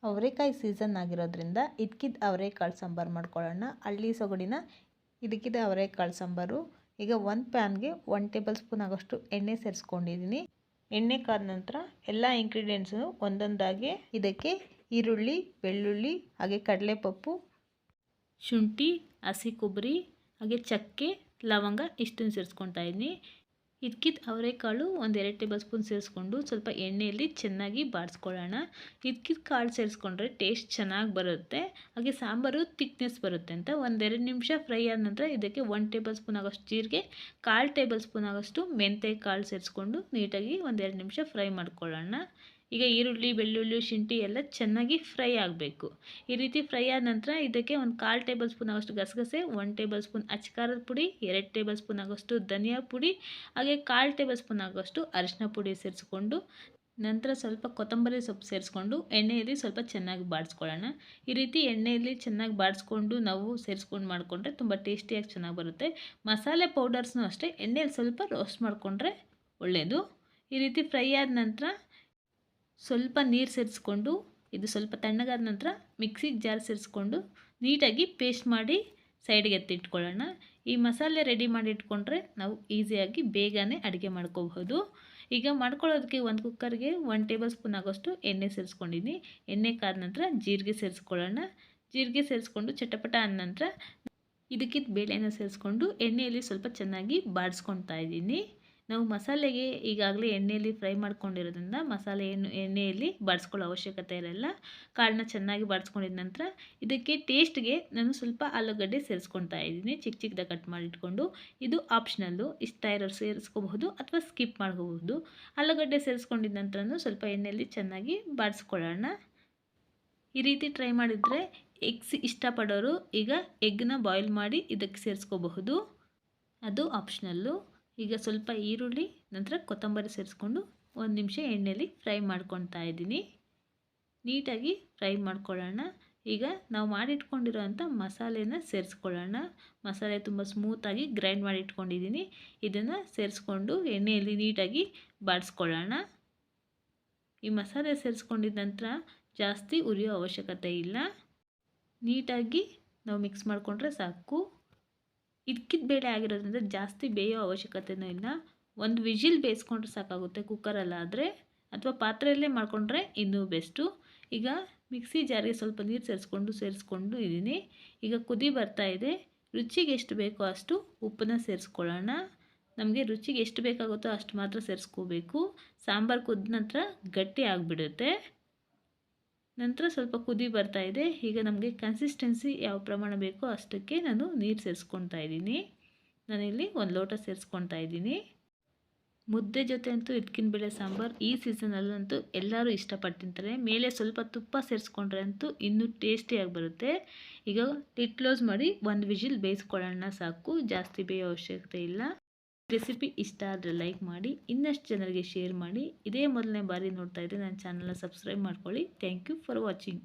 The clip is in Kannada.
ಅವರೆಕಾಯಿ ಸೀಸನ್ ಆಗಿರೋದ್ರಿಂದ ಇದ್ಕಿದ ಅವರೆಕಾಳು ಸಾಂಬಾರು ಮಾಡ್ಕೊಳ್ಳೋಣ. ಹಳ್ಳಿ ಸೊಗಡಿನ ಇದಕ್ಕಿದ ಅವರೆಕಾಳು ಸಾಂಬಾರು. ಈಗ ಒಂದು ಪ್ಯಾನ್ಗೆ 1 ಟೇಬಲ್ ಸ್ಪೂನ್ ಆಗೋಷ್ಟು ಎಣ್ಣೆ ಸೇರಿಸ್ಕೊಂಡಿದ್ದೀನಿ. ಎಣ್ಣೆ ಕಾದ ನಂತರ ಎಲ್ಲ ಇಂಗ್ರೀಡಿಯೆಂಟ್ಸು ಒಂದೊಂದಾಗಿ ಇದಕ್ಕೆ ಈರುಳ್ಳಿ, ಬೆಳ್ಳುಳ್ಳಿ, ಹಾಗೆ ಕಡಲೆಪಪ್ಪು, ಶುಂಠಿ, ಹಸಿ ಕೊಬ್ಬರಿ, ಹಾಗೆ ಚಕ್ಕೆ, ಲವಂಗ ಇಷ್ಟನ್ನು ಸೇರಿಸ್ಕೊತಾ ಇದ್ದೀನಿ. ಇದಕ್ಕಿದ ಅವರೆಕಾಳು 1-2 ಟೇಬಲ್ ಸ್ಪೂನ್ ಸೇರಿಸ್ಕೊಂಡು ಸ್ವಲ್ಪ ಎಣ್ಣೆಯಲ್ಲಿ ಚೆನ್ನಾಗಿ ಬಾಡಿಸ್ಕೊಳ್ಳೋಣ. ಇದಕ್ಕಿದ ಕಾಳು ಸೇರಿಸ್ಕೊಂಡ್ರೆ ಟೇಸ್ಟ್ ಚೆನ್ನಾಗಿ ಬರುತ್ತೆ, ಹಾಗೆ ಸಾಂಬಾರು ತಿಕ್ನೆಸ್ ಬರುತ್ತೆ ಅಂತ 1-2 ನಿಮಿಷ ಫ್ರೈ ಆದ ನಂತರ ಇದಕ್ಕೆ 1 ಟೇಬಲ್ ಸ್ಪೂನ್ ಆಗೋಷ್ಟು ಜೀರಿಗೆ, 1/4 ಟೇಬಲ್ ಸ್ಪೂನ್ ಆಗೋಷ್ಟು ಮೆಂತ್ಯ ಕಾಳು ಸೇರಿಸ್ಕೊಂಡು ನೀಟಾಗಿ 1-2 ನಿಮಿಷ ಫ್ರೈ ಮಾಡ್ಕೊಳ್ಳೋಣ. ಈಗ ಈರುಳ್ಳಿ, ಬೆಳ್ಳುಳ್ಳಿ, ಶುಂಠಿ ಎಲ್ಲ ಚೆನ್ನಾಗಿ ಫ್ರೈ ಆಗಬೇಕು. ಈ ರೀತಿ ಫ್ರೈ ಆದ ನಂತರ ಇದಕ್ಕೆ 1/4 ಟೇಬಲ್ ಸ್ಪೂನ್ ಆಗೋಷ್ಟು ಗಸಗಸೆ, 1 ಟೇಬಲ್ ಸ್ಪೂನ್ ಅಚ್ಚಕಾರದ ಪುಡಿ, 2 ಟೇಬಲ್ ಸ್ಪೂನ್ ಆಗೋಷ್ಟು ಧನಿಯಾ ಪುಡಿ, ಹಾಗೆ 1/4 ಟೇಬಲ್ ಸ್ಪೂನ್ ಆಗೋಷ್ಟು ಅರಿಶಿನ ಪುಡಿ ಸೇರಿಸ್ಕೊಂಡು ನಂತರ ಸ್ವಲ್ಪ ಕೊತ್ತಂಬರಿ ಸೊಪ್ಪು ಸೇರಿಸ್ಕೊಂಡು ಎಣ್ಣೆಯಲ್ಲಿ ಸ್ವಲ್ಪ ಚೆನ್ನಾಗಿ ಬಾಡಿಸ್ಕೊಳ್ಳೋಣ. ಈ ರೀತಿ ಎಣ್ಣೆಯಲ್ಲಿ ಚೆನ್ನಾಗಿ ಬಾಡಿಸ್ಕೊಂಡು ನಾವು ಸೇರಿಸ್ಕೊಂಡು ಮಾಡಿಕೊಂಡ್ರೆ ತುಂಬ ಟೇಸ್ಟಿಯಾಗಿ ಚೆನ್ನಾಗಿ ಬರುತ್ತೆ. ಮಸಾಲೆ ಪೌಡರ್ಸ್ನೂ ಅಷ್ಟೇ ಎಣ್ಣೆಯಲ್ಲಿ ಸ್ವಲ್ಪ ರೋಸ್ಟ್ ಮಾಡಿಕೊಂಡ್ರೆ ಒಳ್ಳೆಯದು. ಈ ರೀತಿ ಫ್ರೈ ಆದ ನಂತರ ಸ್ವಲ್ಪ ನೀರು ಸೇರಿಸ್ಕೊಂಡು ಇದು ಸ್ವಲ್ಪ ತಣ್ಣಗಾದ ನಂತರ ಮಿಕ್ಸಿಗೆ ಜಾರ್ ಸೇರಿಸ್ಕೊಂಡು ನೀಟಾಗಿ ಪೇಸ್ಟ್ ಮಾಡಿ ಸೈಡ್ಗೆ ಎತ್ತಿಟ್ಕೊಳ್ಳೋಣ. ಈ ಮಸಾಲೆ ರೆಡಿ ಮಾಡಿ ಇಟ್ಕೊಂಡ್ರೆ ನಾವು ಈಸಿಯಾಗಿ ಬೇಗನೆ ಅಡುಗೆ ಮಾಡ್ಕೋಬಹುದು. ಈಗ ಮಾಡ್ಕೊಳ್ಳೋದಕ್ಕೆ ಒಂದು ಕುಕ್ಕರ್ಗೆ 1 ಟೇಬಲ್ ಸ್ಪೂನ್ ಆಗೋಷ್ಟು ಎಣ್ಣೆ ಸೇರಿಸ್ಕೊಂಡಿದ್ದೀನಿ. ಎಣ್ಣೆ ಕಾದ ನಂತರ ಜೀರಿಗೆ ಸೇರಿಸ್ಕೊಳ್ಳೋಣ. ಜೀರಿಗೆ ಸೇರಿಸ್ಕೊಂಡು ಚಟಪಟ ಆದ ನಂತರ ಇದಕ್ಕಿದ್ದ ಬೇಳೆನ ಸೇರಿಸ್ಕೊಂಡು ಎಣ್ಣೆಯಲ್ಲಿ ಸ್ವಲ್ಪ ಚೆನ್ನಾಗಿ ಬಾಡಿಸ್ಕೊತಾ ಇದ್ದೀನಿ. ನಾವು ಮಸಾಲೆಗೆ ಈಗಾಗಲೇ ಎಣ್ಣೆಯಲ್ಲಿ ಫ್ರೈ ಮಾಡ್ಕೊಂಡಿರೋದ್ರಿಂದ ಮಸಾಲೆ ಎಣ್ಣೆಯಲ್ಲಿ ಬಾಡಿಸ್ಕೊಳ್ಳೋ ಅವಶ್ಯಕತೆ ಇರಲ್ಲ. ಕಾಳನ್ನ ಚೆನ್ನಾಗಿ ಬಾಡಿಸ್ಕೊಂಡಿದ ನಂತರ ಇದಕ್ಕೆ ಟೇಸ್ಟ್ಗೆ ನಾನು ಸ್ವಲ್ಪ ಆಲೂಗಡ್ಡೆ ಸೇರಿಸ್ಕೊತಾ ಇದ್ದೀನಿ, ಚಿಕ್ಕ ಚಿಕ್ಕದಾಗಿ ಕಟ್ ಮಾಡಿ ಇಟ್ಕೊಂಡು. ಇದು ಆಪ್ಷನಲ್ಲು, ಇಷ್ಟ ಇರೋರು ಸೇರಿಸ್ಕೋಬಹುದು ಅಥವಾ ಸ್ಕಿಪ್ ಮಾಡ್ಕೋಬಹುದು. ಆಲೂಗಡ್ಡೆ ಸೇರಿಸ್ಕೊಂಡಿದ ನಂತರನೂ ಸ್ವಲ್ಪ ಎಣ್ಣೆಯಲ್ಲಿ ಚೆನ್ನಾಗಿ ಬಾಡಿಸ್ಕೊಳ್ಳೋಣ. ಈ ರೀತಿ ಟ್ರೈ ಮಾಡಿದರೆ ಎಗ್ಸ್ ಇಷ್ಟಪಡೋರು ಈಗ ಎಗ್ನ ಬಾಯ್ಲ್ ಮಾಡಿ ಇದಕ್ಕೆ ಸೇರಿಸ್ಕೋಬಹುದು, ಅದು ಆಪ್ಷನಲ್ಲು. ಈಗ ಸ್ವಲ್ಪ ಈರುಳ್ಳಿ ನಂತರ ಕೊತ್ತಂಬರಿ ಸೇರಿಸ್ಕೊಂಡು 1 ನಿಮಿಷ ಎಣ್ಣೆಯಲ್ಲಿ ಫ್ರೈ ಮಾಡ್ಕೊತಾ ಇದ್ದೀನಿ. ನೀಟಾಗಿ ಫ್ರೈ ಮಾಡ್ಕೊಳ್ಳೋಣ. ಈಗ ನಾವು ಮಾಡಿಟ್ಕೊಂಡಿರೋ ಅಂಥ ಮಸಾಲೆನ ಸೇರಿಸ್ಕೊಳ್ಳೋಣ. ಮಸಾಲೆ ತುಂಬ ಸ್ಮೂತಾಗಿ ಗ್ರೈಂಡ್ ಮಾಡಿ ಇಟ್ಕೊಂಡಿದ್ದೀನಿ. ಇದನ್ನು ಸೇರಿಸ್ಕೊಂಡು ಎಣ್ಣೆಯಲ್ಲಿ ನೀಟಾಗಿ ಬಾಡಿಸ್ಕೊಳ್ಳೋಣ. ಈ ಮಸಾಲೆ ಸೇರಿಸ್ಕೊಂಡಿದ ನಂತರ ಜಾಸ್ತಿ ಉರಿಯೋ ಅವಶ್ಯಕತೆ ಇಲ್ಲ, ನೀಟಾಗಿ ನಾವು ಮಿಕ್ಸ್ ಮಾಡಿಕೊಂಡ್ರೆ ಸಾಕು. ಇದಕ್ಕಿದ್ದ ಬೇಳೆ ಆಗಿರೋದ್ರಿಂದ ಜಾಸ್ತಿ ಬೇಯೋ ಅವಶ್ಯಕತೆಯೂ ಇಲ್ಲ. 1 ವಿಜಿಲ್ ಬೇಯಿಸ್ಕೊಂಡ್ರೆ ಸಾಕಾಗುತ್ತೆ ಕುಕ್ಕರಲ್ಲಾದರೆ, ಅಥವಾ ಪಾತ್ರೆಯಲ್ಲೇ ಮಾಡಿಕೊಂಡ್ರೆ ಇನ್ನೂ ಬೆಸ್ಟು. ಈಗ ಮಿಕ್ಸಿ ಜಾರಿಗೆ ಸ್ವಲ್ಪ ನೀರು ಸೇರಿಸ್ಕೊಂಡು ಇದ್ದೀನಿ. ಈಗ ಕುದಿ ಬರ್ತಾ ಇದೆ. ರುಚಿಗೆ ಎಷ್ಟು ಬೇಕೋ ಅಷ್ಟು ಉಪ್ಪನ್ನ ಸೇರಿಸ್ಕೊಳ್ಳೋಣ. ನಮಗೆ ರುಚಿಗೆ ಎಷ್ಟು ಬೇಕಾಗುತ್ತೋ ಅಷ್ಟು ಮಾತ್ರ ಸೇರಿಸ್ಕೋಬೇಕು. ಸಾಂಬಾರು ಕುದ್ದ ನಂತರ ಗಟ್ಟಿ ಆಗಿಬಿಡುತ್ತೆ. ನಂತರ ಸ್ವಲ್ಪ ಕುದಿ ಬರ್ತಾ ಇದೆ. ಈಗ ನಮಗೆ ಕನ್ಸಿಸ್ಟೆನ್ಸಿ ಯಾವ ಪ್ರಮಾಣ ಬೇಕೋ ಅಷ್ಟಕ್ಕೆ ನಾನು ನೀರು ಸೇರಿಸ್ಕೊತಾ ಇದ್ದೀನಿ. ನಾನಿಲ್ಲಿ 1 ಲೋಟ ಸೇರಿಸ್ಕೊತಾ ಇದ್ದೀನಿ. ಮುದ್ದೆ ಜೊತೆ ಅಂತೂ ಇದಕ್ಕಿನ ಬೇಳೆ ಸಾಂಬಾರು ಈ ಸೀಸನಲ್ಲಂತೂ ಎಲ್ಲರೂ ಇಷ್ಟಪಟ್ಟು ತಿಂತಾರೆ. ಮೇಲೆ ಸ್ವಲ್ಪ ತುಪ್ಪ ಸೇರಿಸ್ಕೊಂಡ್ರೆ ಅಂತೂ ಇನ್ನೂ ಟೇಸ್ಟಿಯಾಗಿ ಬರುತ್ತೆ. ಈಗ ಲಿಡ್ ಕ್ಲೋಸ್ ಮಾಡಿ 1 ವಿಜಿಲ್ ಬೇಯಿಸ್ಕೊಳ್ಳೋಣ ಸಾಕು, ಜಾಸ್ತಿ ಬೇಯೋ ಅವಶ್ಯಕತೆ ಇಲ್ಲ. ರೆಸಿಪಿ ಇಷ್ಟ ಆದರೆ ಲೈಕ್ ಮಾಡಿ, ಇನ್ನಷ್ಟು ಜನರಿಗೆ ಶೇರ್ ಮಾಡಿ. ಇದೇ ಮೊದಲನೇ ಬಾರಿ ನೋಡ್ತಾ ಇದ್ದರೆ ನನ್ನ ಚಾನಲ್ನ ಸಬ್ಸ್ಕ್ರೈಬ್ ಮಾಡ್ಕೊಳ್ಳಿ. Thank you for watching.